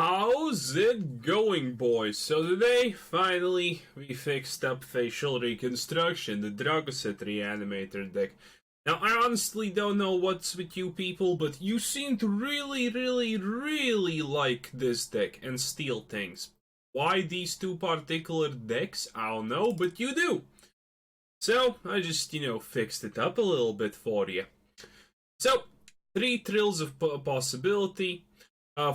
How's it going, boys? So today, finally, we fixed up facial reconstruction, the Drakuseth Reanimator deck. Now, I honestly don't know what's with you people, but you seem to really like this deck and steal things. Why these two particular decks? I don't know, but you do. So, I just, fixed it up a little bit for you. So, 3 Thrills of Possibility.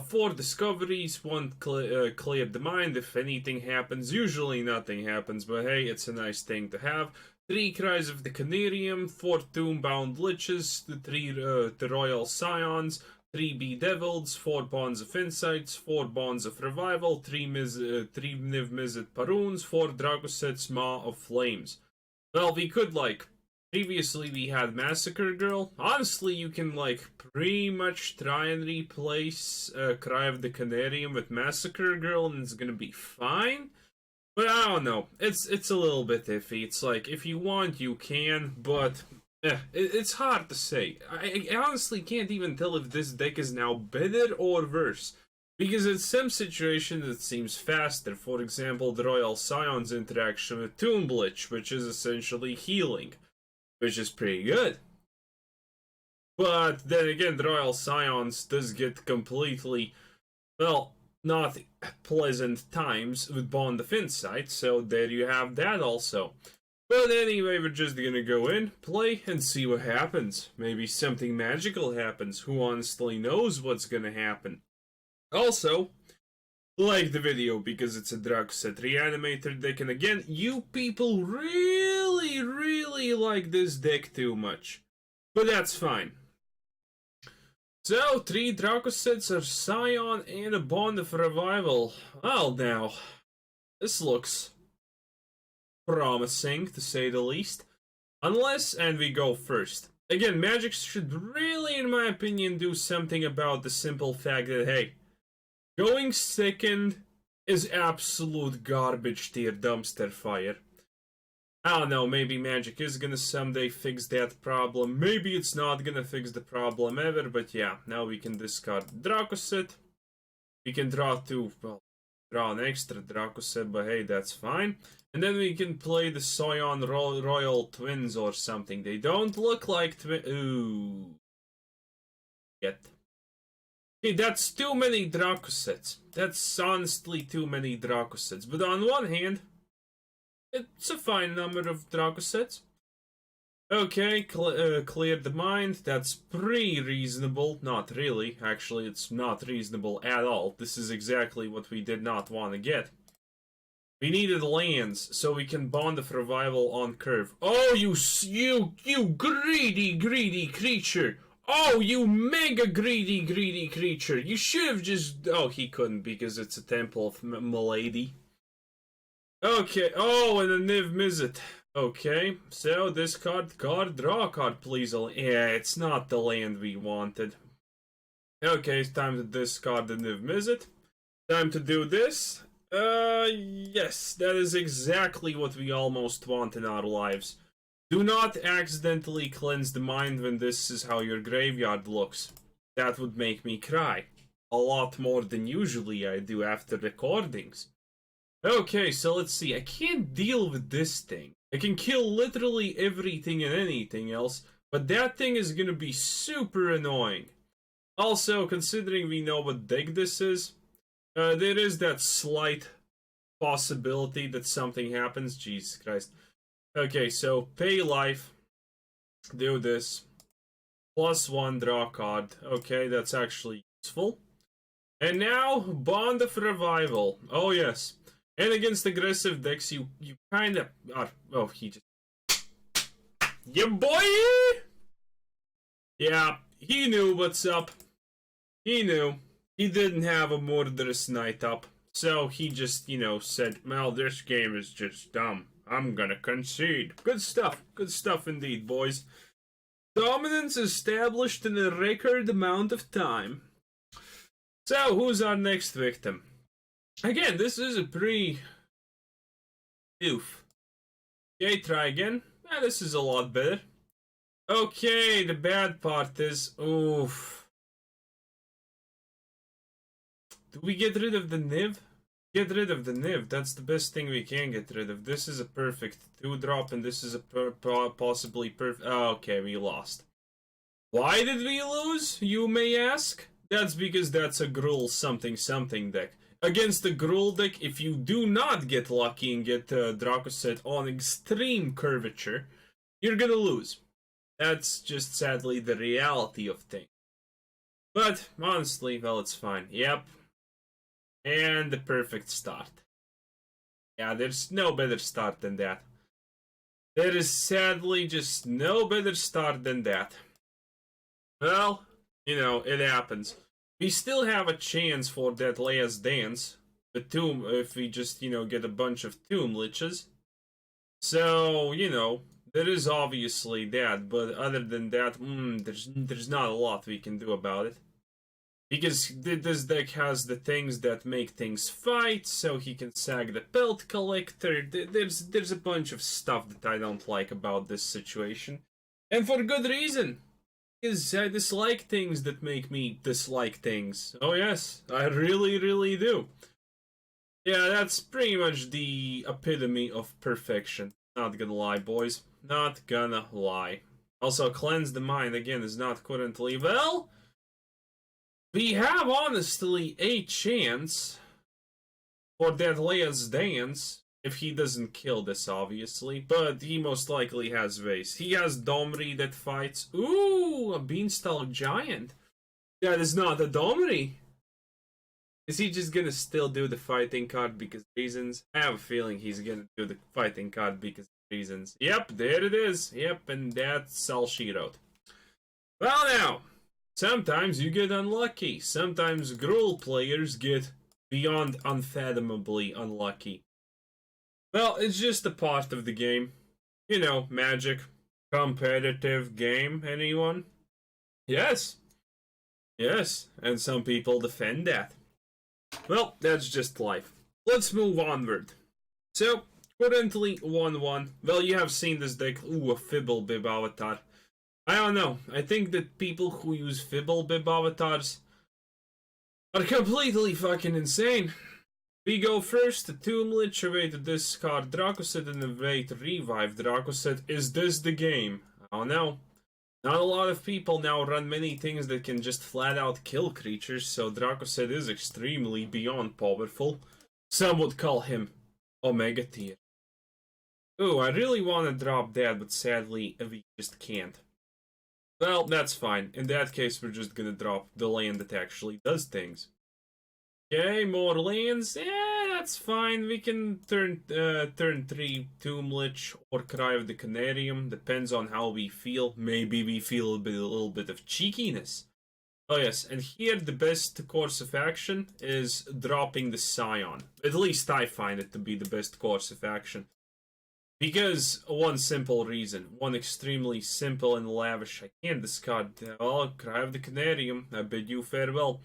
4 discoveries, 1 clear the mind if anything happens. Usually nothing happens, but hey, it's a nice thing to have. 3 Cries of the Carnarium, 4 Tomebound Liches, 3 the Royal Scions, 3 Bedevils, 4 Bonds of Insights, 4 Bonds of Revival, 3 Niv-Mizzet Paruns, 4 Drakuseth's Maw of Flames. Well, we could, previously we had Massacre Girl. Honestly, you can, pretty much try and replace Cry of the Carnarium with Massacre Girl, and it's gonna be fine. But I don't know. It's a little bit iffy. It's like, if you want, you can, but it's hard to say. I honestly can't even tell if this deck is now better or worse. Because in some situations it seems faster. For example, the Royal Scions interaction with Tomebound Lich, which is essentially healing, which is pretty good. But then again, the Royal Scions does get completely, well, not pleasant times with Bond of Insight, so there you have that also. But anyway, we're just gonna go in, play, and see what happens. Maybe something magical happens. Who honestly knows what's gonna happen? Also, like the video because it's a Drakuseth Reanimator deck, and again, you people really like this deck too much. But that's fine. So, 3 Drakuseths, a Scion, and a Bond of Revival. Well now, this looks promising to say the least. Unless, and we go first. Again, Magic should really, in my opinion, do something about the simple fact that, hey, going second is absolute garbage tier dumpster fire. I don't know, maybe Magic is gonna someday fix that problem. Maybe it's not gonna fix the problem ever, but yeah, now we can discard Drakuseth. We can draw 2, well, draw an extra Drakuseth, but hey, that's fine. And then we can play the Scion Royal Twins or something. They don't look like twins. Ooh. Yet. Okay, that's too many Drakuseths. That's honestly too many Drakuseths. But on one hand, it's a fine number of Drakuseths. Okay, cleared the mind. That's pretty reasonable. Not really. Actually, it's not reasonable at all. This is exactly what we did not want to get. We needed lands, so we can Bond of Revival on curve. Oh, you greedy creature! Oh, you mega greedy creature! You should have just... Oh, he couldn't because it's a Temple of Milady. Okay, oh, and a Niv-Mizzet. Okay, so discard card, draw a card, please. Yeah, it's not the land we wanted. Okay, it's time to discard the Niv-Mizzet. Time to do this. Yes, that is exactly what we almost want in our lives. Do not accidentally cleanse the mind when this is how your graveyard looks. That would make me cry. A lot more than usually I do after recordings. Okay, so let's see. I can't deal with this thing. I can kill literally everything and anything else, but that thing is gonna be super annoying. Also, considering we know what deck this is, there is that slight possibility that something happens. Jesus Christ. Okay, so pay life. Do this. +1, draw card. Okay, that's actually useful. And now, Bond of Revival. Oh, yes. And against aggressive decks, you kind of are... Oh, he just... Yeah, boy! Yeah, he knew what's up. He knew. He didn't have a Murderous Knight up. So he just, said, well, this game is just dumb. I'm gonna concede. Good stuff. Good stuff indeed, boys. Dominance established in a record amount of time. So, who's our next victim? Again, this is a pretty... Oof. Okay, try again. This is a lot better. Okay, the bad part is... Oof. do we get rid of the Niv? Get rid of the Niv. That's the best thing we can get rid of. This is a perfect 2-drop, and this is a possibly perfect... Oh, okay, we lost. Why did we lose, you may ask? That's because that's a Gruul something deck. Against the Gruul deck, if you do not get lucky and get Drakuseth on extreme curvature, you're gonna lose. That's just sadly the reality of things. But, honestly, well, it's fine. Yep. And the perfect start. Yeah, there's no better start than that. There is sadly just no better start than that. Well, you know, it happens. We still have a chance for that last dance. The tomb, if we just, you know, get a bunch of tomb liches. So, you know, there is obviously that. But other than that, there's not a lot we can do about it. Because this deck has the things that make things fight, so he can sack the Pelt Collector. There's a bunch of stuff that I don't like about this situation. And for good reason. Because I dislike things that make me dislike things. Oh yes, I really, really do. Yeah, that's pretty much the epitome of perfection. Not gonna lie, boys. Not gonna lie. Also, Cleanse the Mind, again, is not currently... Well... We have, honestly, a chance for that last dance, if he doesn't kill this, obviously, but he most likely has Vase. He has Domri that fights. Ooh, a Beanstalk Giant. That is not a Domri. Is he just gonna still do the fighting card because of reasons? I have a feeling he's gonna do the fighting card because of reasons. Yep, there it is. Yep, and that's all she wrote. Well, now... Sometimes you get unlucky. Sometimes Gruul players get beyond unfathomably unlucky. Well, it's just a part of the game. You know, Magic. Competitive game, anyone? Yes. Yes, and some people defend that. Well, that's just life. Let's move onward. So, currently 1-1. Well, you have seen this deck. Ooh, a Fibblebib avatar. I don't know. I think that people who use Fibblebib avatars are completely fucking insane. We go first to Tomb Lich, a way to discard Drakuseth, and a way to revive Drakuseth. Is this the game? I don't know. Not a lot of people now run many things that can just flat out kill creatures, so Drakuseth is extremely beyond powerful. Some would call him Omega tier. Ooh, I really want to drop that, but sadly we just can't. Well, that's fine. In that case, we're just gonna drop the land that actually does things. Okay, more lands. Yeah, that's fine. We can turn 3 Tomb Lich or Cry of the Carnarium. Depends on how we feel. Maybe we feel a little bit of cheekiness. Oh yes, and here the best course of action is dropping the Scion. At least I find it to be the best course of action. Because one simple reason, one extremely simple and lavish. I can't discard. Oh, Cry of the Carnarium. I bid you farewell.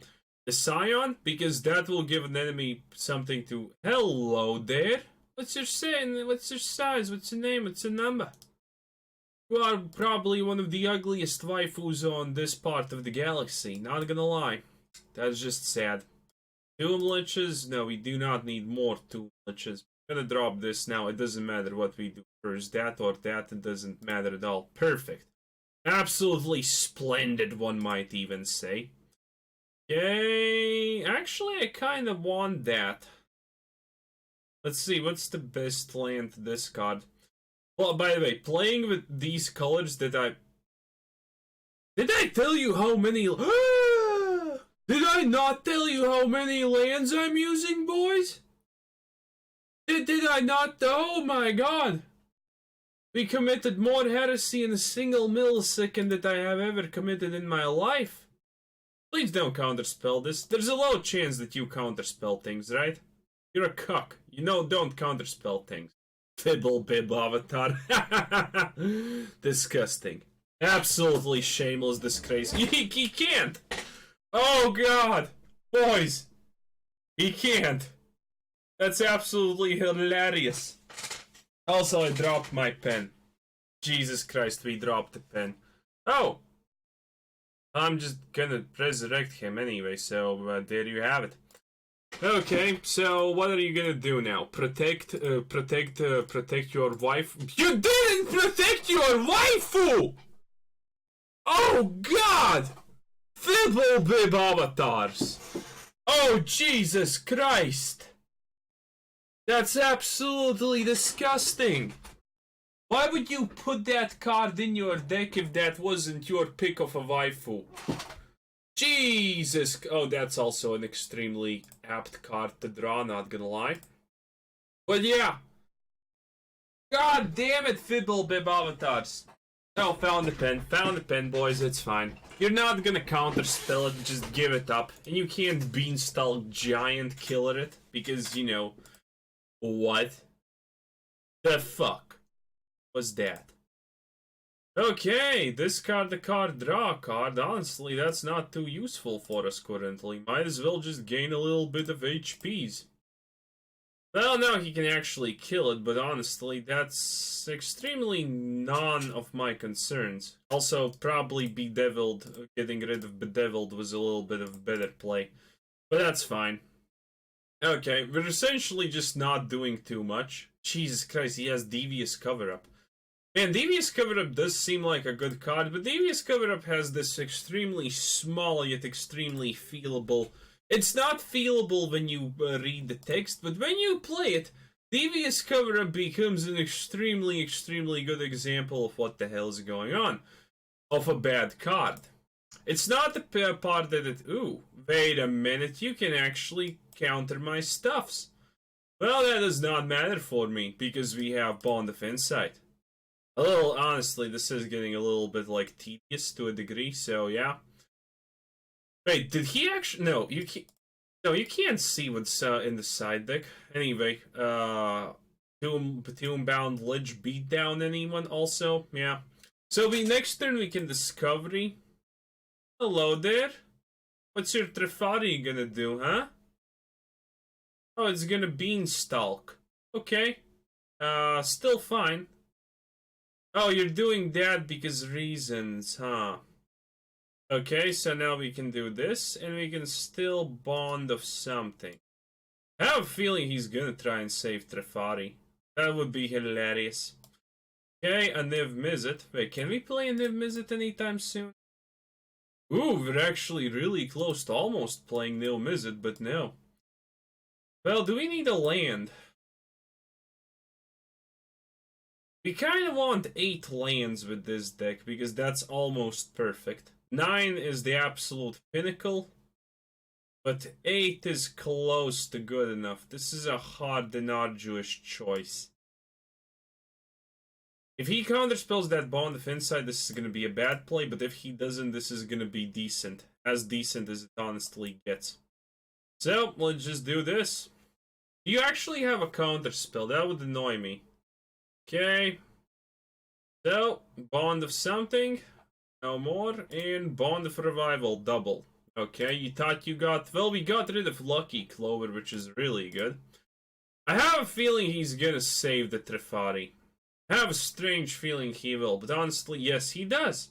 The Scion, because that will give an enemy something to. Hello there. What's your saying? What's your size? What's your name? What's your number? You are probably one of the ugliest waifus on this part of the galaxy. Not gonna lie, that's just sad. Tomb Liches? No, we do not need more Tomb Liches. Gonna drop this now. It doesn't matter what we do first, that or that. It doesn't matter at all. Perfect. Absolutely splendid, one might even say. Okay, actually I kind of want that. Let's see, what's the best land to discard? Well, by the way, playing with these colors that I... Did I tell you how many... Did I not tell you how many lands I'm using, boys? Did I not? Oh my god! We committed more heresy in a single millisecond that I have ever committed in my life. Please don't counterspell this. There's a low chance that you counterspell things, right? You're a cuck. You know, don't counterspell things. Fibblebib avatar. Disgusting. Absolutely shameless disgrace. He can't! Oh god! Boys! He can't! That's absolutely hilarious. Also, I dropped my pen. Jesus Christ, we dropped the pen. Oh! I'm just gonna resurrect him anyway, so there you have it. Okay, so what are you gonna do now? Protect your wife? You didn't protect your waifu! Oh God! Fibblebib avatars! Oh Jesus Christ! That's absolutely disgusting! Why would you put that card in your deck if that wasn't your pick of a waifu? Jesus! Oh, that's also an extremely apt card to draw, not gonna lie. But yeah. God damn it, Fibblebib avatars. Oh, found the pen, boys, it's fine. You're not gonna counterspell it, just give it up. And you can't beanstalk giant killer it, because, you know, what the fuck was that? Okay, discard the card, draw a card. Honestly, that's not too useful for us currently. Might as well just gain a little bit of HPs. Well, now he can actually kill it, but honestly, that's extremely none of my concerns. Also, probably Bedeviled, getting rid of Bedeviled was a little bit of a better play. But that's fine. Okay, we're essentially just not doing too much. Jesus Christ, he has Devious Cover-Up. Man, Devious Cover-Up does seem like a good card, but Devious Cover-Up has this extremely small yet extremely feelable... It's not feelable when you read the text, but when you play it, Devious Cover-Up becomes an extremely, extremely good example of what the hell is going on. Of a bad card. It's not the part that it... Ooh, wait a minute, you can actually counter my stuffs. Well, that does not matter for me, because we have Bond of Insight. A little, honestly, this is getting a little bit, like, tedious to a degree, so yeah. Wait, did he actually... No, you can't... No, you can't see what's in the side deck. Anyway, Tomebound Lich beat down anyone also? Yeah. So next turn we can Discovery. Hello there. What's your Trefari gonna do, huh? Oh, it's gonna Beanstalk. Okay. Still fine. Oh, you're doing that because reasons, huh? Okay, so now we can do this, and we can still Bond of something. I have a feeling he's gonna try and save Trefari. That would be hilarious. Okay, a Niv-Mizzet. Wait, can we play a Niv-Mizzet anytime soon? Ooh, we're actually really close to almost playing Niv-Mizzet, but no. Well, do we need a land? We kind of want 8 lands with this deck, because that's almost perfect. 9 is the absolute pinnacle, but 8 is close to good enough. This is a hard and arduous choice. If he counterspells that Bond of Insight, this is going to be a bad play, but if he doesn't, this is going to be decent. As decent as it honestly gets. So, let's just do this. You actually have a counterspell, that would annoy me. Okay. So, Bond of something. No more. And Bond of Revival, double. Okay, you thought you got... Well, we got rid of Lucky Clover, which is really good. I have a feeling he's gonna save the Trefari. I have a strange feeling he will, but honestly, yes, he does.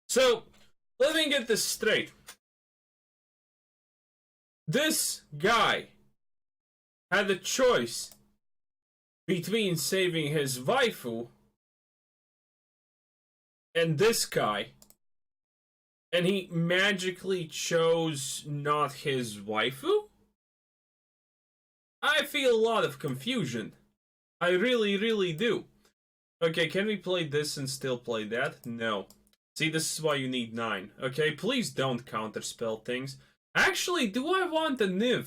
So, let me get this straight. This guy had a choice between saving his waifu and this guy, and he magically chose not his waifu? I feel a lot of confusion. I really, really do. Okay, can we play this and still play that? No. See, this is why you need 9. Okay, please don't counterspell things. Actually, do I want a Niv?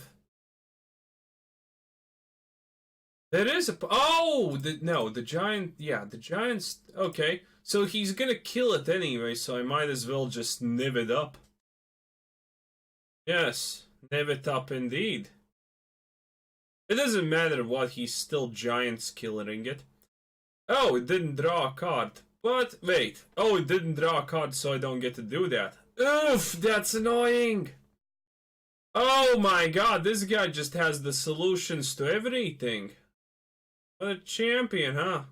There is a... Oh! No, the giant... Yeah, the giant's... Okay, so he's gonna kill it anyway, so I might as well just Niv it up. Yes, Niv it up indeed. It doesn't matter what, he's still giant killering it. Oh, it didn't draw a card. But, wait. Oh, it didn't draw a card, so I don't get to do that. Oof, that's annoying! Oh my god, this guy just has the solutions to everything. What a champion, huh?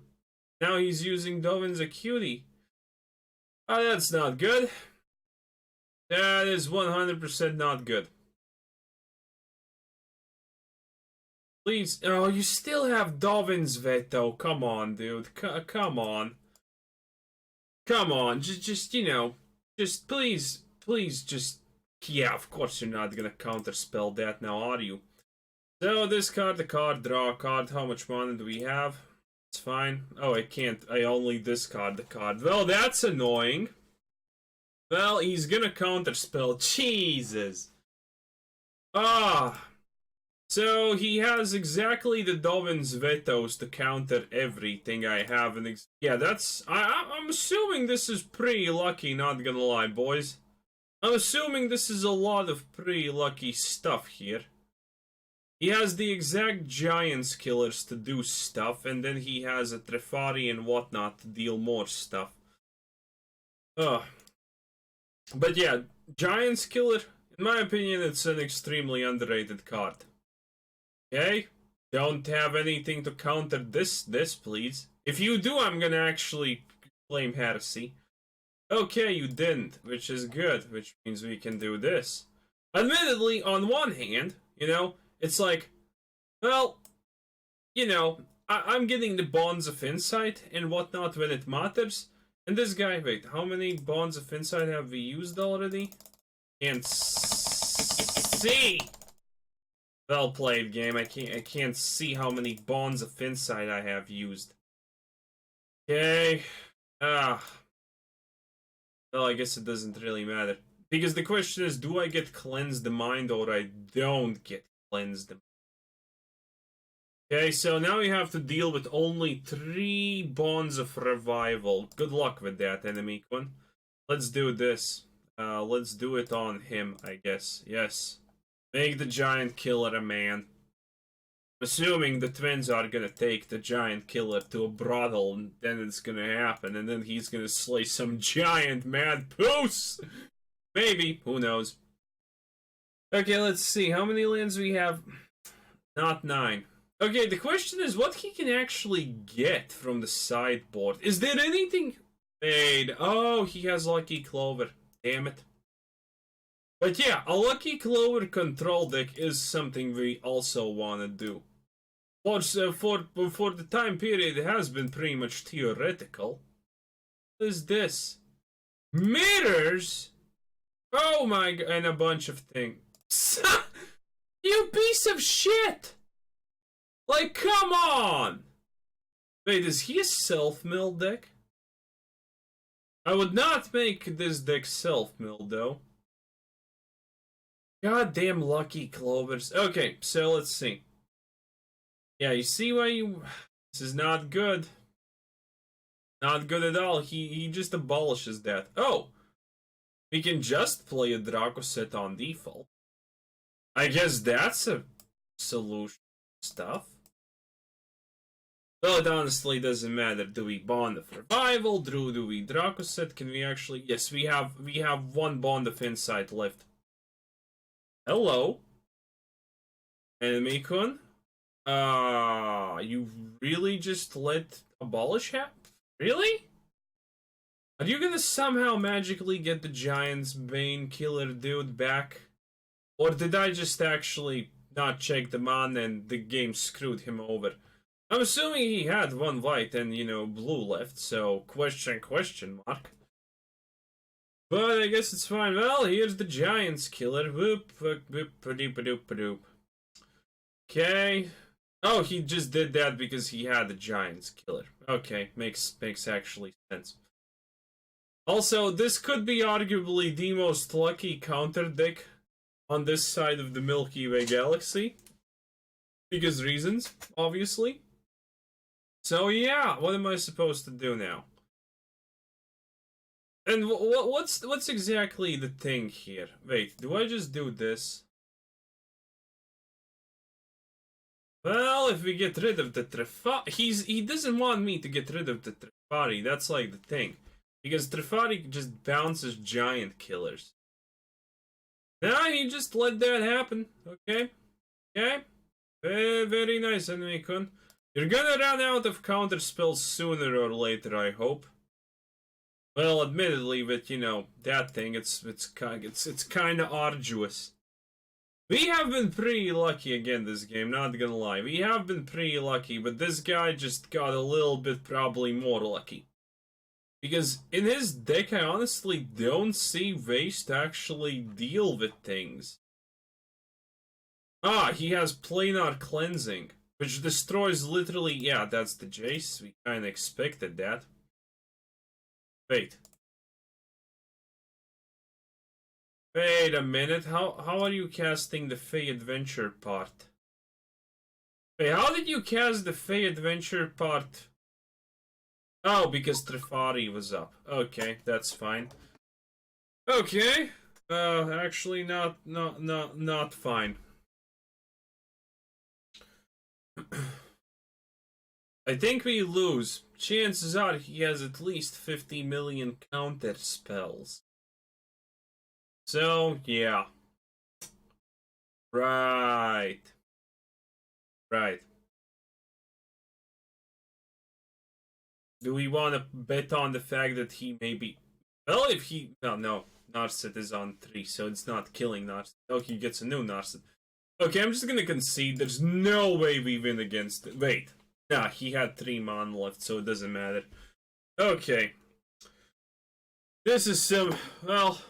Now he's using Dovin's Acuity. Oh, that's not good. That is 100% not good. Please. Oh, you still have Dovin's Veto. Come on, dude. Come on. Come on. Just, you know, just please, just. Yeah, of course you're not gonna counterspell that now, are you? So, discard the card, draw a card. How much mana do we have? It's fine. Oh, I can't. I only discard the card. Well, that's annoying. Well, he's gonna counterspell. Jesus. Ah. So he has exactly the Dovin's Vetoes to counter everything I have. And yeah, that's... I'm assuming this is pretty lucky, not gonna lie, boys. I'm assuming this is a lot of pretty lucky stuff here. He has the exact Giants Killers to do stuff, and then he has a Trefari and whatnot to deal more stuff. Ugh. But yeah, Giants Killer, in my opinion, it's an extremely underrated card. Okay? Don't have anything to counter this, please. If you do, I'm gonna actually claim heresy. Okay, you didn't, which is good, which means we can do this. Admittedly, on one hand, you know, it's like, well, you know, I'm getting the Bonds of Insight and whatnot when it matters. And this guy, wait, how many Bonds of Insight have we used already? Can't see! Well played, game. I can't see how many Bonds of Insight I have used. Okay. Well, I guess it doesn't really matter. Because the question is, do I get Cleanse the Mind or I don't get Cleanse the Mind? Okay, so now we have to deal with only 3 Bonds of Revival. Good luck with that, enemy one. Let's do this. Let's do it on him, I guess. Yes. Make the Giant Killer a man. Assuming the twins are gonna take the Giant Killer to a brothel, and then it's gonna happen, and then he's gonna slay some giant mad poos! Maybe, who knows. Okay, let's see, how many lands we have? Not 9. Okay, the question is what he can actually get from the sideboard. Is there anything... Wait, oh, he has Lucky Clover. Damn it. But yeah, a Lucky Clover control deck is something we also want to do. For the time period, it has been pretty much theoretical. What is this? Mirrors? Oh my god, and a bunch of things. You piece of shit! Like, come on! Wait, is he a self-mill deck? I would not make this deck self-mill, though. Goddamn Lucky Clovers. Okay, so let's see. Yeah, you see why you... This is not good. Not good at all. He just abolishes that. Oh! We can just play a Drakuseth on default. I guess that's a solution stuff. Well, it honestly doesn't matter. Do we Bond of Revival? Do we Drakuseth? Can we actually... Yes, we have 1 Bond of Insight left. Hello. Enemy-kun? You really just let abolish happen? Really? Are you gonna somehow magically get the Giant's Bane Killer dude back? Or did I just actually not check the mana and the game screwed him over? I'm assuming he had 1 white and, you know, blue left, so question mark. But I guess it's fine. Well, here's the Giant's Killer. Whoop, whoop, whoop, doop, doop, doop. Okay. Oh, he just did that because he had the Giant's Killer. Okay, makes actually sense. Also, this could be arguably the most lucky counter deck on this side of the Milky Way galaxy. Because reasons, obviously. So yeah, what am I supposed to do now? And what's exactly the thing here? Wait, do I just do this? Well, if we get rid of the Trefari... He doesn't want me to get rid of the Trefari, that's like the thing. Because Trefari just bounces Giant Killers. Nah, he just let that happen, okay? Okay? Very nice, enemy-kun. You're gonna run out of counter spells sooner or later, I hope. Well, admittedly, with, you know, that thing, it's kind of arduous. We have been pretty lucky again this game, not gonna lie. We have been pretty lucky, but this guy just got a little bit probably more lucky. Because in his deck, I honestly don't see ways to actually deal with things. Ah, he has Planar Cleansing, which destroys literally... Yeah, that's the Jace. We kinda expected that. Wait. Wait a minute, how are you casting the Fey Adventure part? Wait, how did you cast the Fey Adventure part? Oh, because Trifari was up. Okay, that's fine. Okay. Actually not fine. I think we lose. Chances are he has at least 50 million counter spells. So, yeah. Right. Do we want to bet on the fact that he maybe... Well, if he... No. Narset is on 3, so it's not killing Narset. Oh, he gets a new Narset. Okay, I'm just gonna concede. There's no way we win against it. Wait. Nah, he had 3 mana left, so it doesn't matter. Okay. This is some... Well...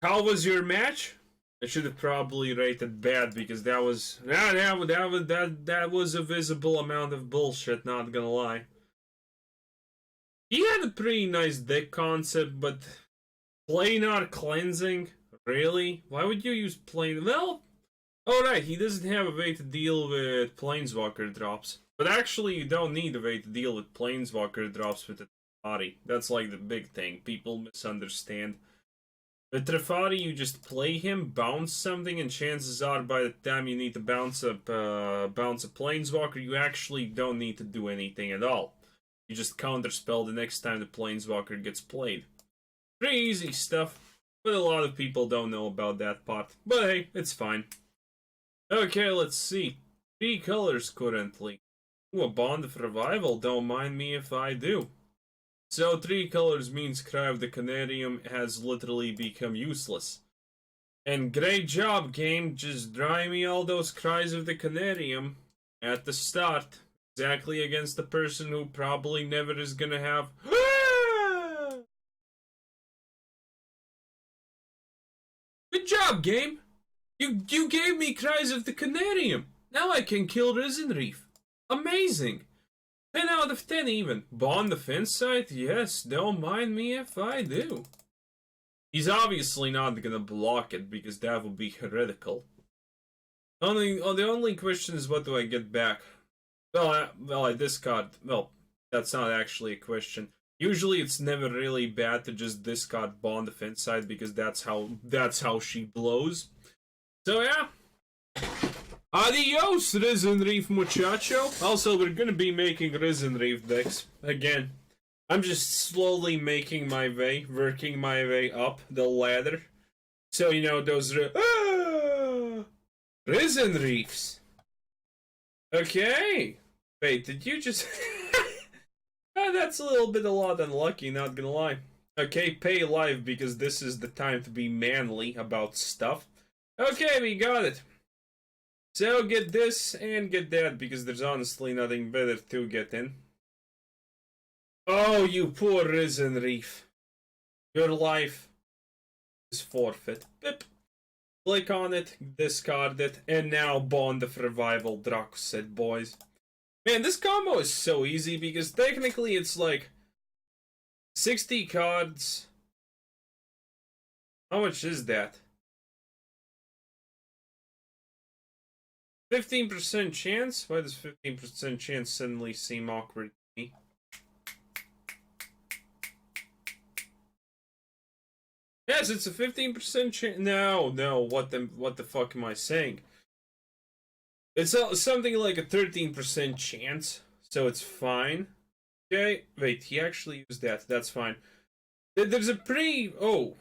How was your match? I should have probably rated bad because that was that was a visible amount of bullshit, not gonna lie. He had a pretty nice deck concept, but Planar Cleansing? Really? Why would you use Well, alright, he doesn't have a way to deal with Planeswalker drops. But actually, you don't need a way to deal with Planeswalker drops with the body. That's like the big thing. People misunderstand. With Trifari, you just play him, bounce something, and chances are by the time you need to bounce a Planeswalker, you actually don't need to do anything at all. You just counterspell the next time the Planeswalker gets played. Pretty easy stuff, but a lot of people don't know about that part. But hey, it's fine. Okay, let's see. 3 colors currently. Ooh, a Bond of Revival, don't mind me if I do. So 3 colors means Cry of the Carnarium has literally become useless. And great job, game, just drawing me all those Cries of the Carnarium at the start. Exactly against the person who probably never is gonna have... Good job, game! You gave me Cries of the Carnarium! Now I can kill Risen Reef! Amazing! 10 out of 10 even. Bond of Insight? Yes, don't mind me if I do. He's obviously not gonna block it, because that would be heretical. The only question is, what do I get back? Well, I discard... Well, that's not actually a question. Usually it's never really bad to just discard Bond of Insight, because that's how she blows. So yeah. Adios, Risen Reef muchacho! Also, we're gonna be making Risen Reef decks. Again. I'm just slowly making my way, working my way up the ladder. So, you know, those... Risen Reefs! Okay! Wait, did you just... that's a little bit a lot unlucky, not gonna lie. Okay, pay live, because this is the time to be manly about stuff. Okay, we got it. So get this and get that, because there's honestly nothing better to get in. Oh, you poor Risen Reef. Your life is forfeit. Pip. Click on it, discard it, and now Bond of Revival Drakuseth, boys. Man, this combo is so easy, because technically it's like 60 cards. How much is that? 15% chance? Why does 15% chance suddenly seem awkward to me? Yes, it's a 15% chance. No, what the fuck am I saying? It's something like a 13% chance, so it's fine. Okay, wait, he actually used that. That's fine. There's a pretty... Oh,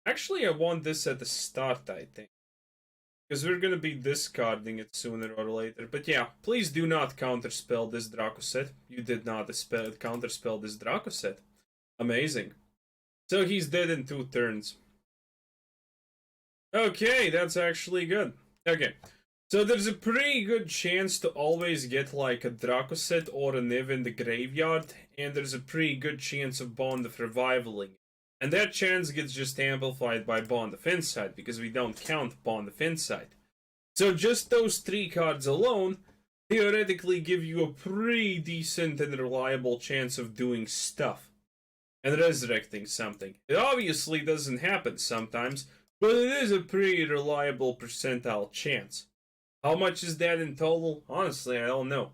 actually I want this at the start, I think. Because we're gonna be discarding it sooner or later. But yeah, please do not counterspell this Drakuseth. You did not counterspell this Drakuseth. Amazing. So he's dead in 2 turns. Okay, that's actually good. Okay. So there's a pretty good chance to always get like a Drakuseth or a Niv in the graveyard, and there's a pretty good chance of Bond of Revivaling. And that chance gets just amplified by Bond of Insight, because we don't count Bond of Insight. So just those 3 cards alone theoretically give you a pretty decent and reliable chance of doing stuff and resurrecting something. It obviously doesn't happen sometimes, but it is a pretty reliable percentile chance. How much is that in total? Honestly, I don't know.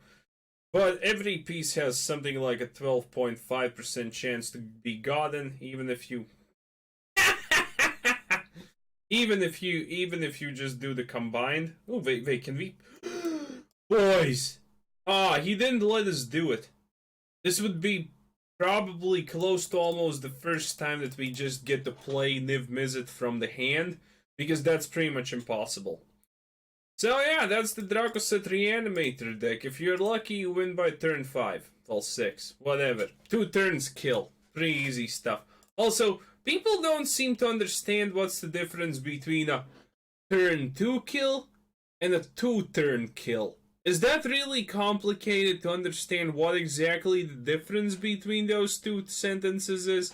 But every piece has something like a 12.5% chance to be gotten, even if you even if you just do the combined. Oh, wait, can we boys? He didn't let us do it. This would be probably close to almost the first time that we just get to play Niv-Mizzet from the hand, because that's pretty much impossible. So yeah, that's the Drakuseth Reanimator deck. If you're lucky, you win by turn 5. Well, 6. Whatever. 2 turns kill. Pretty easy stuff. Also, people don't seem to understand what's the difference between a turn 2 kill and a 2-turn kill. Is that really complicated to understand what exactly the difference between those 2 sentences is?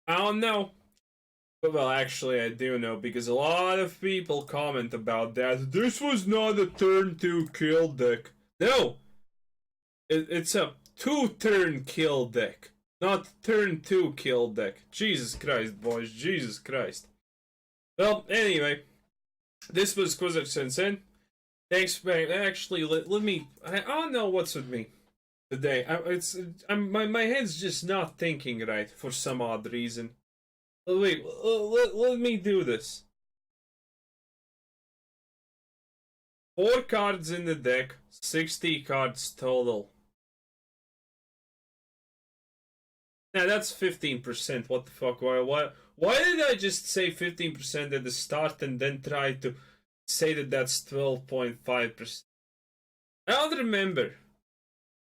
I don't know. Well, actually, I do know, because a lot of people comment about that. This was not a turn 2 kill deck. No! It's a 2-turn kill deck, not turn 2 kill deck. Jesus Christ, boys. Jesus Christ. Well, anyway. This was Quizzer Sensen. Thanks, man. Actually, let me... I don't know what's with me today. My head's just not thinking right for some odd reason. Wait, let me do this. 4 cards in the deck, 60 cards total. Now that's 15%. What the fuck? Why did I just say 15% at the start and then try to say that that's 12.5%? I don't remember,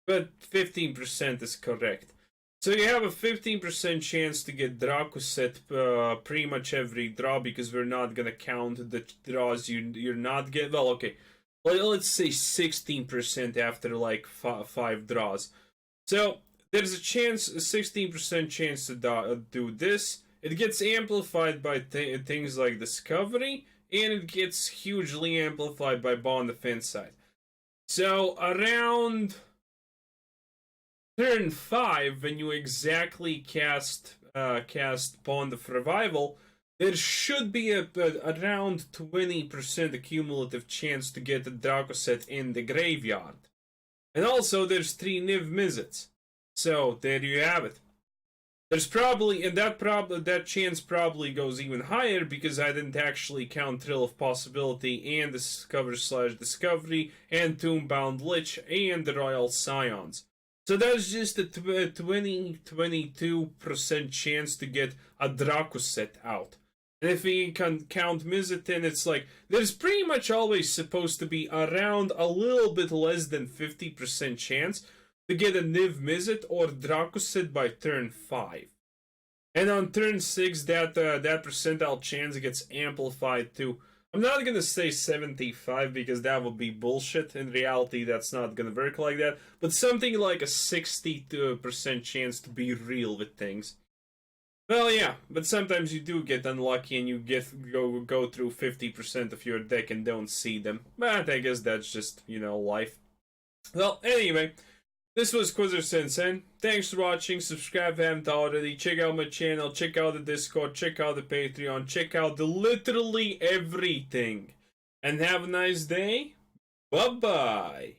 but 15% is correct. So you have a 15% chance to get Drakuseth pretty much every draw, because we're not gonna count the draws you're not getting. Well, okay, let's say 16% after like 5 draws. So there's a 16% chance to do this. It gets amplified by things like Discovery, and it gets hugely amplified by Bond of Insight. So around turn 5, when you exactly cast Bond of Revival, there should be around 20% cumulative chance to get the Drakuseth in the graveyard. And also there's 3 Niv-Mizzets. So there you have it. There's probably, and that chance probably goes even higher, because I didn't actually count Thrill of Possibility and Discover/Discovery and Tomebound Lich and the Royal Scions. So that's just a 22% chance to get a Drakuseth out. And if we can count Mizzet in, it's like, there's pretty much always supposed to be around a little bit less than 50% chance to get a Niv-Mizzet or Drakuseth by turn 5. And on turn 6, that percentile chance gets amplified to, I'm not gonna say 75, because that would be bullshit. In reality, that's not gonna work like that. But something like a 60% chance to be real with things. Well, yeah, but sometimes you do get unlucky and you go through 50% of your deck and don't see them. But I guess that's just, life. Well, anyway, this was Quizzer Sensen. Thanks for watching. Subscribe if you haven't already. Check out my channel. Check out the Discord. Check out the Patreon. Check out literally everything. And have a nice day. Bye-bye.